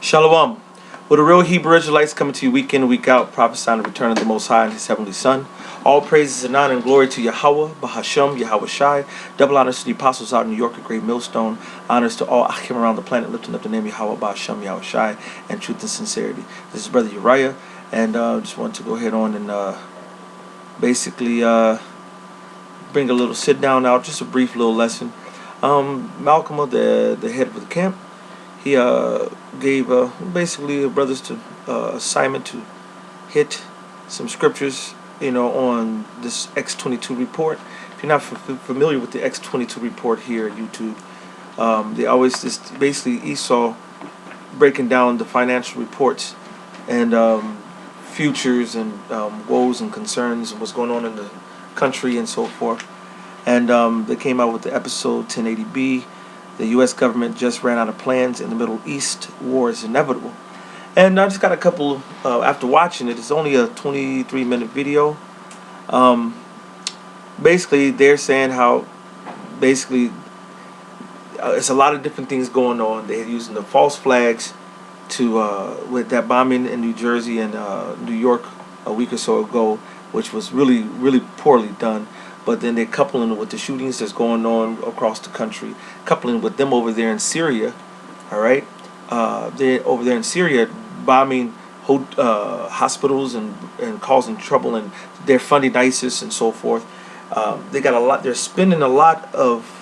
Shalom. With the real Hebrew Israelites coming to you week in and week out, prophesying the return of the Most High and His Heavenly Son. All praises and honor and glory to Yahawah, BAHASHAM, YAHAWASHI. Double honors to the apostles out in New York at Great Millstone. Honors to all Achim around the planet, lifting up the name Yahawah, BAHASHAM, YAHAWASHI, and truth and sincerity. This is Brother Yarahyah, and just want to go ahead on and basically bring a little sit down out, just a brief little lesson. Malcolm, the head of the camp, he gave basically brothers to assignment to hit some scriptures, on this X22 report. If you're not familiar with the X22 report here at YouTube, they always just basically ESAU breaking down the financial reports and futures and woes and concerns and what's going on in the country and so forth. And they came out with the episode 1080B. The U.S. government just ran out of plans in the Middle East. War is inevitable. And I just got a couple, after watching it, it's only a 23-minute video. Basically, they're saying how, basically, it's a lot of different things going on. They're using the false flags to, with that bombing in New Jersey and New York a week or so ago, which was really, really poorly done. But then they're coupling it with the shootings that's going on across the country, coupling with them over there in Syria, all right? They're over there in Syria bombing hospitals and causing trouble, and they're funding ISIS and so forth. They got a lot. They're spending a lot of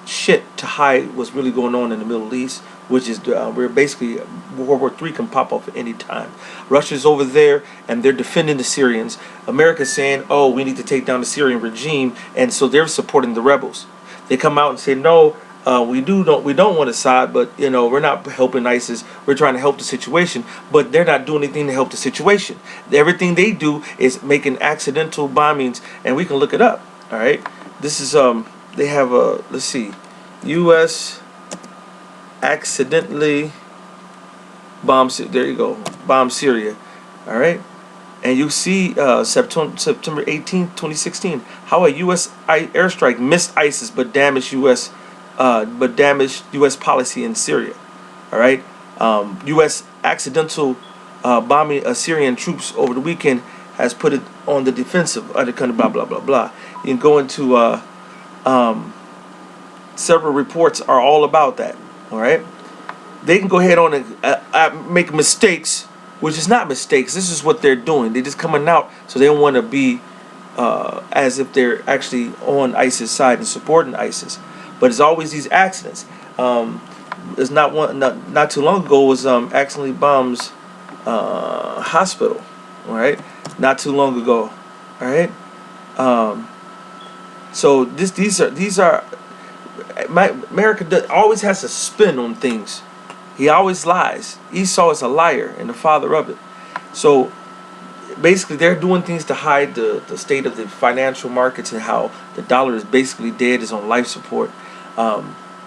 shit to hide what's really going on in the Middle East, which is we're basically World War III can pop up at any time. Russia's over there and they're defending the Syrians. America's saying, oh, we need to take down the Syrian regime, and so they're supporting the rebels. They come out and say, no, we don't want Assad, but we're not helping ISIS. We're trying to help the situation, but they're not doing anything to help the situation. Everything they do is making accidental bombings, and we can look it up. All right, this is they have a, let's see, U.S. accidentally bomb Syria. All right, and you see September 18th, 2016, how a U.S. airstrike missed ISIS but damaged U.S. policy in Syria. All right, U.S. accidental bombing Syrian troops over the weekend has put it on the defensive. Blah blah blah blah. You can go into several reports are all about that. All right, they can go ahead on and make mistakes, which is not mistakes. This is what they're doing. They're just coming out, so they don't want to be as if they're actually on ISIS side and supporting ISIS. But it's always these accidents. It's not too long ago was accidentally bombs hospital. All right, not too long ago. All right. So these are America always has a spin on things. He always lies. Esau is a liar and the father of it. So basically they're doing things to hide the state of the financial markets and how the dollar is basically dead, is on life support.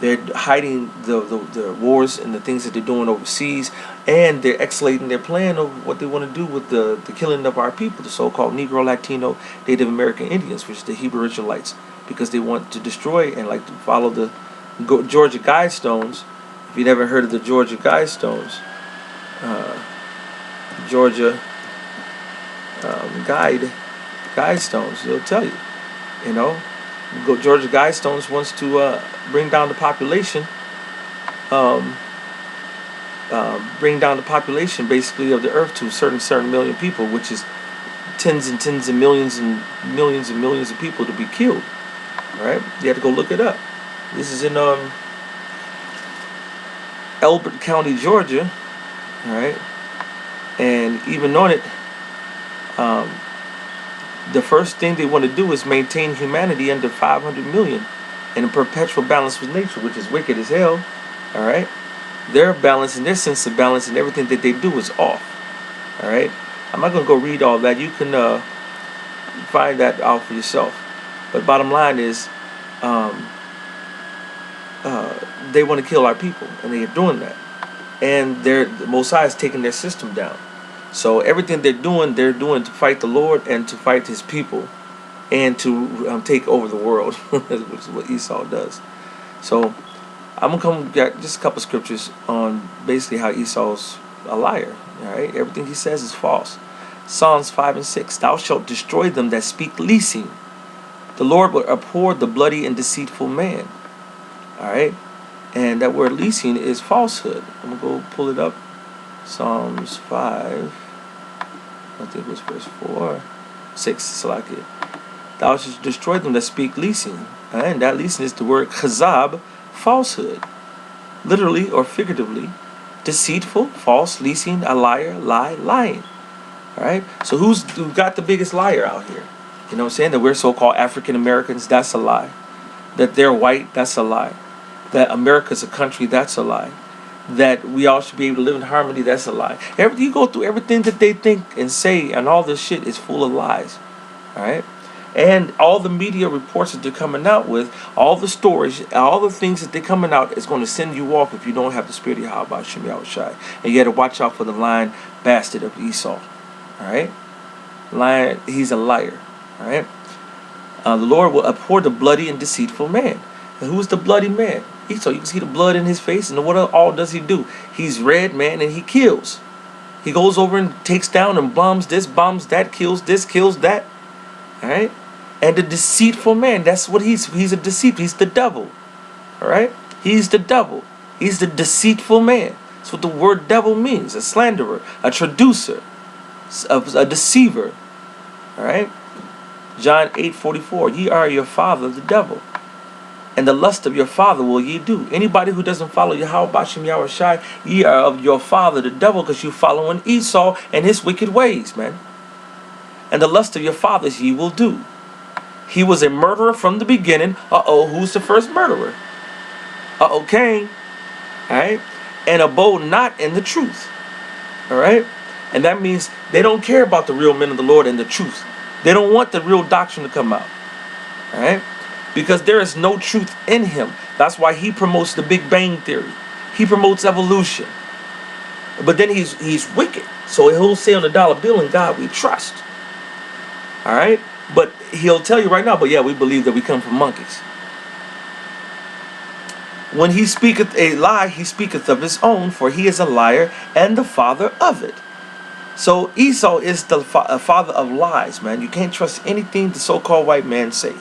They're hiding the wars and the things that they're doing overseas, and they're escalating their plan of what they want to do with the killing of our people, the so-called Negro, Latino, Native American Indians, which is the Hebrew Israelites, because they want to destroy and like to follow the Georgia Guidestones. If you never heard of the Georgia Guidestones, Georgia Guidestones, they'll tell you, Georgia Guidestones wants to bring down the population, basically of the earth to certain million people, which is tens and tens of millions and millions and millions of people to be killed. All right, you have to go look it up. This is in Elbert County, Georgia. All right, and even on it, the first thing they want to do is maintain humanity under 500 million in a perpetual balance with nature, which is wicked as hell. All right, their balance and their sense of balance and everything that they do is off. All right, I'm not gonna go read all that. You can find that out for yourself. But bottom line is, they want to kill our people, and they are doing that. And the Most High is taking their system down. So everything they're doing to fight the Lord and to fight His people, and to take over the world, which is what Esau does. So I'm gonna come get just a couple scriptures on basically how Esau's a liar. All right, everything he says is false. Psalms 5 and 6. Thou shalt destroy them that speak leasing. The Lord will abhor the bloody and deceitful man. All right, and that word leasing is falsehood. I'm gonna go pull it up. Psalms 5. I think it was verse 4, 6. So like it. Thou shalt destroy them that speak leasing. And that leasing is the word chazab, falsehood. Literally or figuratively, deceitful, false, leasing, a liar, lie, lying. Alright? So who got the biggest liar out here? You know what I'm saying? That we're so-called African Americans, that's a lie. That they're white, that's a lie. That America's a country, that's a lie. That we all should be able to live in harmony, that's a lie. You go through everything that they think and say, and all this shit is full of lies. Alright? And all the media reports that they're coming out with, all the stories, all the things that they're coming out is going to send you off if you don't have the spirit of YAHAWASHI. And you got to watch out for the lying bastard of Esau. Alright? Lion, he's a liar. Alright? The Lord will abhor the bloody and deceitful man. And who's the bloody man? Esau. You can see the blood in his face. And what all does he do? He's red, man, and he kills. He goes over and takes down and bombs this, bombs that, kills this, kills that. Alright? And the deceitful man, that's what he's a deceiver. He's the devil. Alright? He's the devil. He's the deceitful man. That's what the word devil means. A slanderer, a traducer, a deceiver. Alright? John 8:44. Ye are your father, the devil. And the lust of your father will ye do. Anybody who doesn't follow YAHAWASHI, ye are of your father, the devil, because you following Esau and his wicked ways, man. And the lust of your fathers ye will do. He was a murderer from the beginning. Who's the first murderer? Cain. Alright? And abode not in the truth. Alright? And that means they don't care about the real men of the Lord and the truth. They don't want the real doctrine to come out. Alright? Because there is no truth in him. That's why he promotes the Big Bang Theory. He promotes evolution. But then he's wicked. So he'll say on the dollar bill, in God we trust. Alright? But he'll tell you right now, but yeah, we believe that we come from monkeys. When he speaketh a lie, he speaketh of his own, for he is a liar and the father of it. So Esau is the father of lies, man. You can't trust anything the so-called white man say.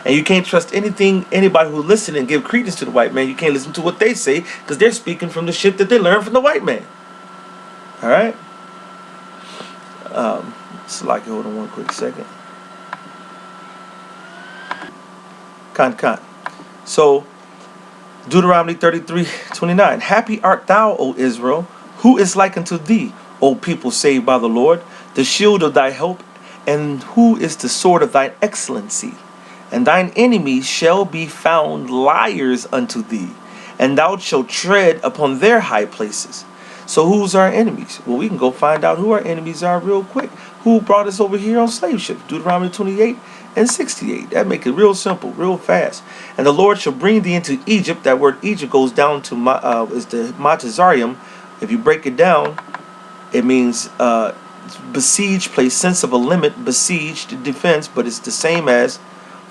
And you can't trust anybody who listen and give credence to the white man. You can't listen to what they say, because they're speaking from the shit that they learned from the white man. Alright? Hold on one quick second. So, Deuteronomy 33:29. Happy art thou, O Israel, who is like unto thee, O people saved by the Lord, the shield of thy help, and who is the sword of thine excellency. And thine enemies shall be found liars unto thee, and thou shalt tread upon their high places. So who's our enemies? Well, we can go find out who our enemies are real quick. Who brought us over here on slave ships? Deuteronomy 28 and 68. That make it real simple, real fast. And the Lord shall bring thee into Egypt. That word Egypt goes down to is the Matazarium. If you break it down, it means besieged, place, sense of a limit, besieged, defense, but it's the same as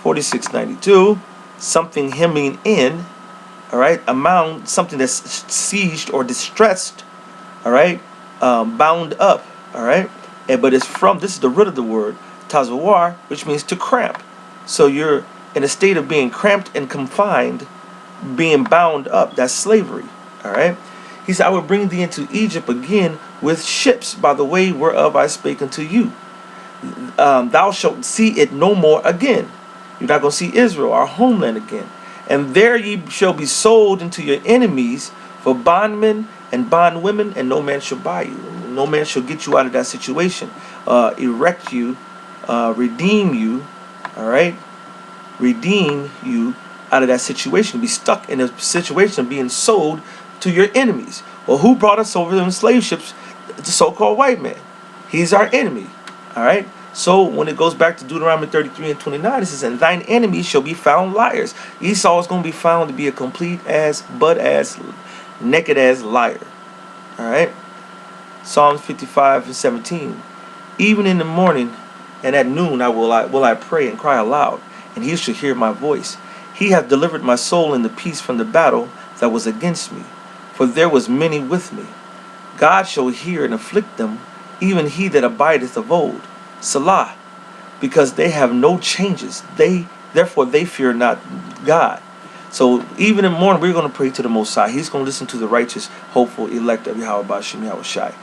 4692, something hemming in, all right, a mound, something that's sieged or distressed, all right, bound up, all right, but it's from, this is the root of the word, tazawar, which means to cramp. So you're in a state of being cramped and confined, being bound up. That's slavery, all right. He said, I will bring thee into Egypt again with ships by the way whereof I spake unto you. Thou shalt see it no more again. You're not going to see Israel, our homeland, again. And there ye shall be sold into your enemies for bondmen and bondwomen, and no man shall buy you. No man shall get you out of that situation. Erect you, redeem you, all right? Redeem you out of that situation. Be stuck in a situation of being sold to your enemies. Well, who brought us over in slave ships? The so-called white man. He's our enemy, all right? So when it goes back to Deuteronomy 33 and 29, it says, and thine enemies shall be found liars. Esau is going to be found to be a complete ass, butt ass, naked ass liar. All right. Psalms 55 and 17. Even in the morning and at noon will I pray and cry aloud, and he shall hear my voice. He hath delivered my soul in the peace from the battle that was against me. for there was many with me. God shall hear and afflict them, even he that abideth of old. Salah, because they have no changes. Therefore they fear not God. So even in the morning, we're going to pray to the Most High. He's going to listen to the righteous, hopeful, elect of Yahawah, BAHASHAM, YAHAWASHI.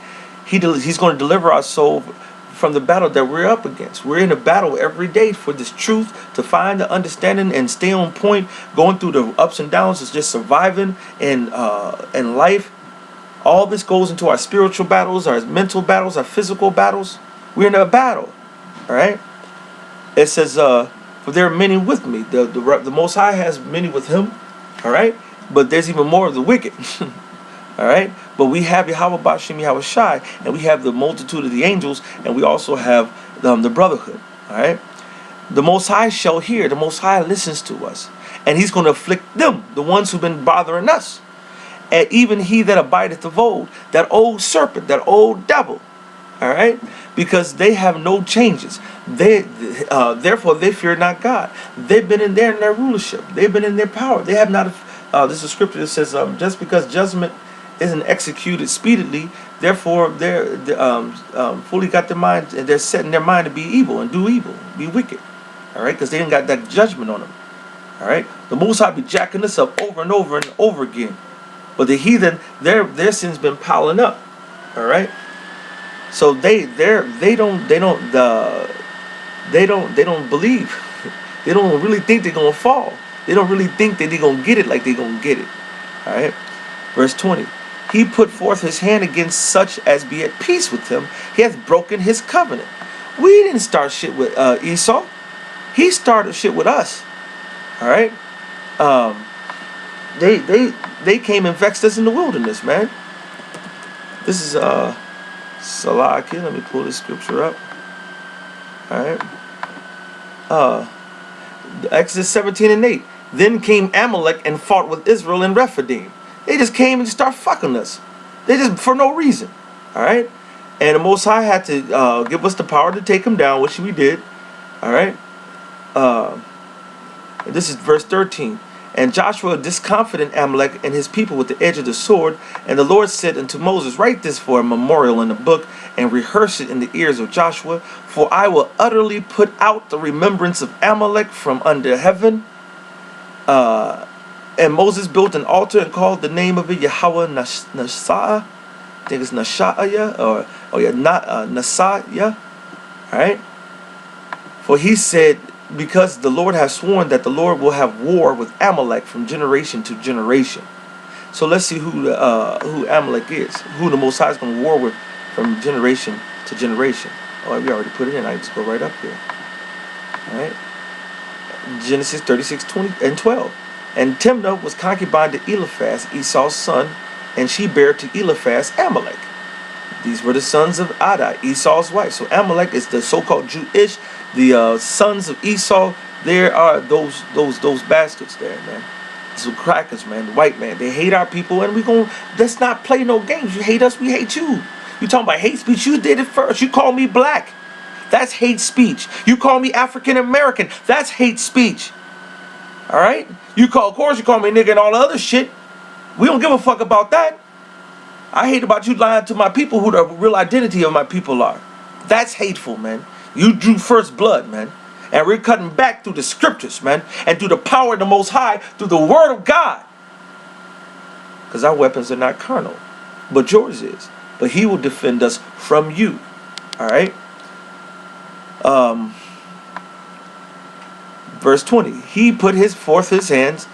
He's going to deliver our soul from the battle that we're up against. We're in a battle every day for this truth, to find the understanding and stay on point, going through the ups and downs. It's just surviving in life. All this goes into our spiritual battles, our mental battles, our physical battles. We're in a battle. All right. It says, for there are many with me. The Most High has many with him. All right. But there's even more of the wicked. All right. But we have Yahawah, BAHASHAM, YAHAWASHI, and we have the multitude of the angels, and we also have the brotherhood. All right. The Most High shall hear. The Most High listens to us, and he's going to afflict them, the ones who've been bothering us. And even he that abideth of old, that old serpent, that old devil. All right. Because they have no changes. Therefore they fear not God. They've been in their rulership. They've been in their power. They have not. This is a scripture that says, just because judgment isn't executed speedily, therefore they're fully got their mind, and they're setting their mind to be evil and do evil, be wicked. All right, because they ain't got that judgment on them. All right, the Most High be jacking us up over and over and over again, but the heathen, their sins been piling up. All right, so they don't believe. They don't really think they're gonna fall. They don't really think that they're gonna get it like they're gonna get it. All right, verse 20. He put forth his hand against such as be at peace with him. He hath broken his covenant. We didn't start shit with Esau. He started shit with us. All right. They came and vexed us in the wilderness, man. This is Salaki. Let me pull this scripture up. All right. Exodus 17:8. Then came Amalek and fought with Israel in Rephidim. They just came and started fucking us. They just, for no reason. All right. And the Most High had to give us the power to take them down, which we did. All right. This is verse 13. And Joshua discomfited Amalek and his people with the edge of the sword. And the Lord said unto Moses, write this for a memorial in the book, and rehearse it in the ears of Joshua. For I will utterly put out the remembrance of Amalek from under heaven. And Moses built an altar and called the name of it Yahawah Nasa'ah. I think it's Nasha'ah, or Nasa'ah. All right. For he said, because the Lord has sworn that the Lord will have war with Amalek from generation to generation. So let's see who Amalek is, who the Most High is going to war with from generation to generation. Oh, we already put it in. I just go right up here. All right. Genesis 36:20-12. And Timnah was concubine to Eliphaz, Esau's son, and she bare to Eliphaz Amalek. These were the sons of Ada, Esau's wife. So Amalek is the so-called Jewish, the sons of Esau. There are those bastards there, man. Some crackers, man. The white man. They hate our people, and let's not play no games. You hate us, we hate you. You talking about hate speech? You did it first. You call me black. That's hate speech. You call me African American. That's hate speech. All right? Of course, you call me nigga and all the other shit. We don't give a fuck about that. I hate about you lying to my people who the real identity of my people are. That's hateful, man. You drew first blood, man. And we're cutting back through the scriptures, man. And through the power of the Most High, through the word of God. Because our weapons are not carnal, but yours is. But he will defend us from you. All right? Verse 20. He put forth his hands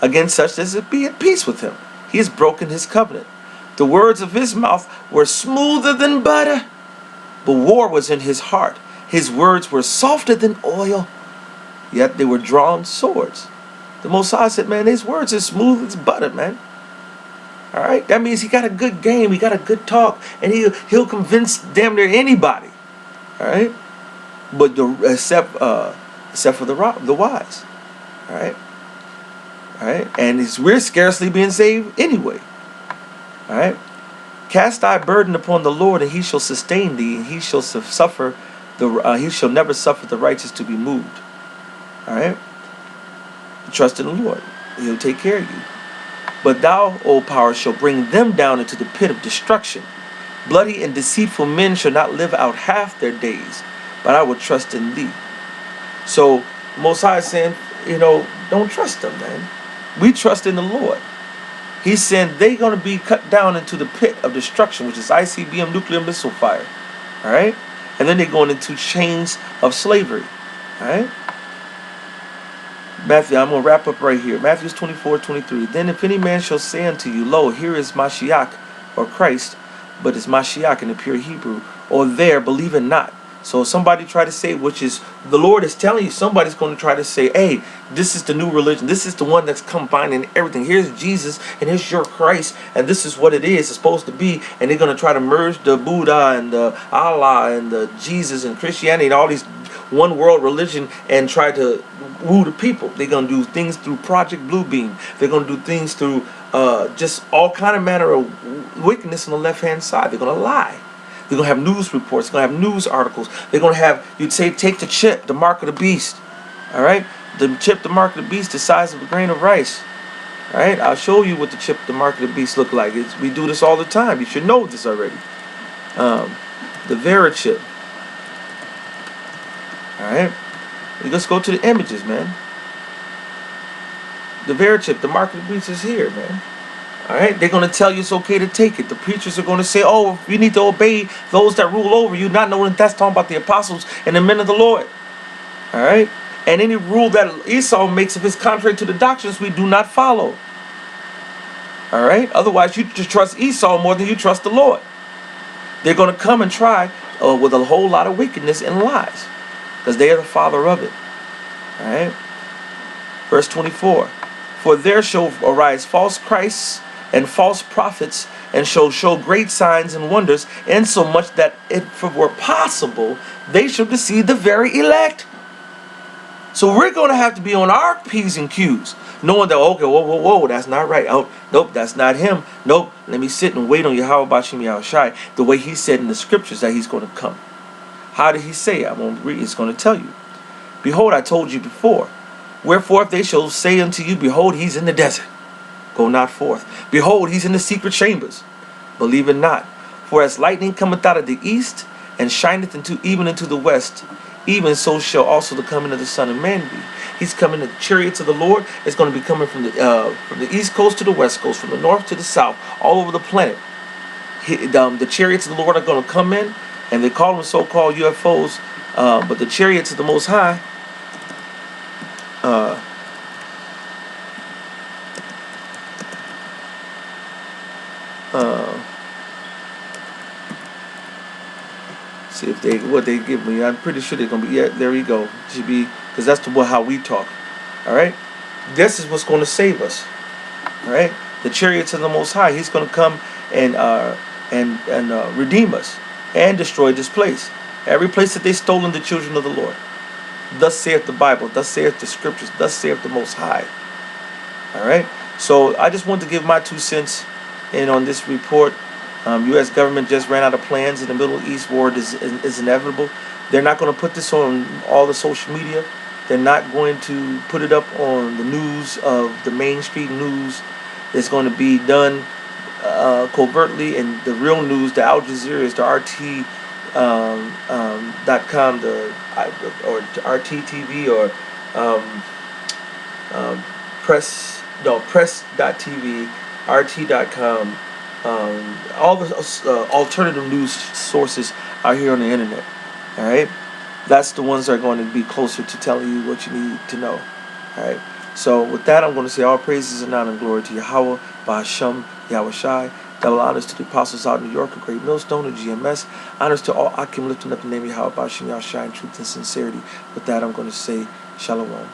against such as it be at peace with him. He has broken his covenant. The words of his mouth were smoother than butter, but war was in his heart. His words were softer than oil, yet they were drawn swords. The Most High said, man, his words are smooth as butter, man. All right? That means he got a good game, he got a good talk, and he'll convince damn near anybody. All right? But except for the wise. All right? All right? And we're scarcely being saved anyway. All right? Cast thy burden upon the Lord, and he shall sustain thee, and he shall he shall never suffer the righteous to be moved. All right? Trust in the Lord. He'll take care of you. But thou, O power, shall bring them down into the pit of destruction. Bloody and deceitful men shall not live out half their days, but I will trust in thee. So Most High is saying, don't trust them, man. We trust in the Lord. He's saying they're going to be cut down into the pit of destruction, which is ICBM nuclear missile fire. All right? And then they're going into chains of slavery. All right? Matthew, I'm going to wrap up right here. Matthew 24:23. Then if any man shall say unto you, lo, here is Mashiach, or Christ, but it's Mashiach in the pure Hebrew, or there, believe it not. So somebody try to say, which is, the Lord is telling you, somebody's going to try to say, hey, this is the new religion. This is the one that's combining everything. Here's Jesus, and here's your Christ, and this is what it is. It's supposed to be. And they're going to try to merge the Buddha and the Allah and the Jesus and Christianity and all these one world religion and try to woo the people. They're going to do things through Project Bluebeam. They're going to do things through just all kind of manner of wickedness on the left-hand side. They're going to lie. They're going to have news reports. They're going to have news articles. They're going to have, you'd say, take the chip, the mark of the beast. All right? The chip, the mark of the beast, the size of a grain of rice. All right? I'll show you what the chip, the mark of the beast look like. We do this all the time. You should know this already. The VERICHIP. All right? Let's go to the images, man. The VERICHIP, the mark of the beast is here, man. All right, they're going to tell you it's okay to take it. The preachers are going to say, oh, you need to obey those that rule over you, not knowing that's talking about the apostles and the men of the Lord. All right, and any rule that ESAU makes, if it's contrary to the doctrines, we do not follow. All right, otherwise you just trust ESAU more than you trust the Lord. They're going to come and try with a whole lot of wickedness and lies, because they are the father of it. All right, verse 24. For there shall arise false Christs and false prophets, and shall show great signs and wonders, insomuch that if it were possible, they shall deceive the very elect. So we're going to have to be on our P's and Q's, knowing that, okay, whoa, that's not right. Oh, nope, that's not him. Nope, let me sit and wait on YAHAWASHI, the way he said in the scriptures that he's going to come. How did he say? I'm going to read. It's going to tell you. Behold, I told you before. Wherefore, if they shall say unto you, behold, he's in the desert, go not forth. Behold, he's in the secret chambers, believe it not. For as lightning cometh out of the east, and shineth even into the west, even so shall also the coming of the Son of Man be. He's coming, the chariots of the Lord is going to be coming from the east coast to the west coast, from the north to the south, all over the planet. The chariots of the Lord are going to come in, and they call them so-called UFOs, but the chariots of the Most High, see if what they give me. I'm pretty sure they're gonna be. Yeah, there we go. Should be, because that's how we talk. All right, this is what's going to save us. All right, the chariots of the Most High. He's going to come and redeem us and destroy this place. Every place that they stolen the children of the Lord. Thus saith the Bible. Thus saith the scriptures. Thus saith the Most High. All right. So I just wanted to give my 2 cents in on this report. U.S. government just ran out of plans in the Middle East. War is inevitable. They're not going to put this on all the social media. They're not going to put it up on the news of the mainstream news. It's going to be done covertly, and the real news, the Al Jazeera, is the RT .com, or RTTV, or press.tv, RT.com. All the alternative news sources are here on the internet. All right, that's the ones that are going to be closer to telling you what you need to know. All right. So with that, I'm going to say all praises and honor and glory to Yahawah, BAHASHAM, YAHAWASHI. Double honors to the apostles out in New York, a great millstone, and GMS. Honors to all Akim lifting up the name of Yahawah, BAHASHAM, YAHAWASHI in truth and sincerity. With that, I'm going to say shalom.